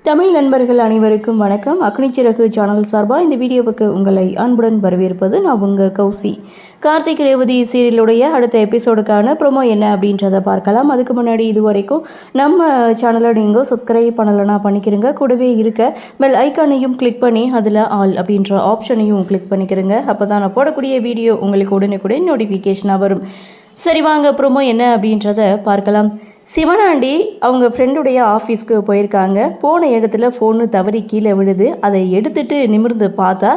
தமிழ் நண்பர்கள் அனைவருக்கும் வணக்கம். அக்னிச்சிறகு சேனல் சார்பாக இந்த வீடியோவுக்கு உங்களை அன்புடன் வரவேற்பது நான் உங்கள் கௌசி. கார்த்திக் ரேவதி சீரியலுடைய அடுத்த எபிசோடுக்கான ப்ரோமோ என்ன அப்படின்றத பார்க்கலாம். அதுக்கு முன்னாடி இது வரைக்கும் நம்ம சேனலை நீங்கள் சப்ஸ்கிரைப் பண்ணலைன்னா பண்ணிக்கிறங்க. கூடவே இருக்க பெல் ஐக்கானையும் கிளிக் பண்ணி அதில் ஆல் அப்படின்ற ஆப்ஷனையும் கிளிக் பண்ணிக்கிறங்க. அப்போ தான் நான் போடக்கூடிய வீடியோ உங்களுக்கு உடனுக்குடன் நோட்டிஃபிகேஷனாக வரும். சரி வாங்க ப்ரோமோ என்ன அப்படின்றத பார்க்கலாம். சிவனாண்டி அவங்க ஃப்ரெண்டுடைய ஆஃபீஸ்க்கு போயிருக்காங்க. போன இடத்துல ஃபோனு தவறி கீழே விழுது. அதை எடுத்துகிட்டு நிமிர்ந்து பார்த்தா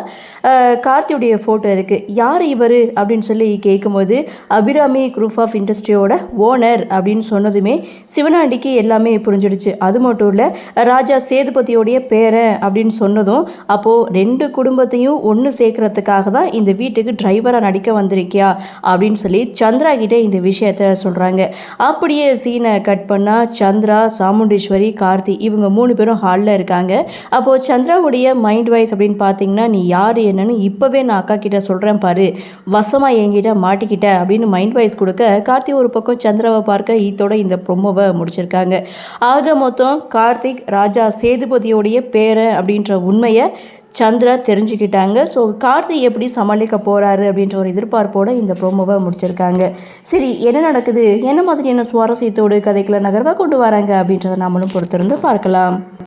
கார்த்தியுடைய ஃபோட்டோ இருக்குது. யார் இவர் அப்படின்னு சொல்லி கேட்கும்போது அபிராமி குரூப் ஆஃப் இண்டஸ்ட்ரியோட ஓனர் அப்படின்னு சொன்னதுமே சிவனாண்டிக்கு எல்லாமே புரிஞ்சிடுச்சு. அது மட்டும் இல்லை, ராஜா சேதுபதியோடைய பேரன் அப்படின்னு சொன்னதும் அப்போது ரெண்டு குடும்பத்தையும் ஒன்று சேர்க்கறதுக்காக தான் இந்த வீட்டுக்கு டிரைவராக நடிக்க வந்திருக்கியா அப்படின்னு சொல்லி சந்திரா கிட்டே இந்த விஷயத்த சொல்கிறாங்க. அப்படியே சீனை கட் பண்ணால் சந்திரா, சாமுண்டீஸ்வரி, கார்த்தி இவங்க 3 பேரும் ஹாலில் இருக்காங்க. அப்போது சந்திராவுடைய மைண்ட் வாய்ஸ் அப்படின்னு பார்த்தீங்கன்னா, நீ யார் என்னன்னு இப்போவே நான் அக்கா கிட்ட சொல்கிறேன் பாரு, வசமாக என்கிட்ட மாட்டிக்கிட்ட அப்படின்னு மைண்ட் வாய்ஸ் கொடுக்க கார்த்தி ஒரு பக்கம் சந்திராவை பார்க்க இதோட இந்த ப்ரோமோவை முடிச்சிருக்காங்க. ஆக மொத்தம் கார்த்திக் ராஜா சேதுபதியோடைய பேரன் அப்படின்ற உண்மையை சந்திரா தெரிஞ்சுக்கிட்டாங்க. ஸோ கார்த்தி எப்படி சமாளிக்க போகிறாரு அப்படின்ற ஒரு எதிர்பார்ப்போடு இந்த ப்ரோமோவை முடிச்சிருக்காங்க. சரி, என்ன நடக்குது, என்ன மாதிரியான சுவாரஸ்யத்தோடு கதைக்குள்ள நகர்வாக கொண்டு வராங்க அப்படின்றத நாமளும் பொறுத்திருந்து பார்க்கலாம்.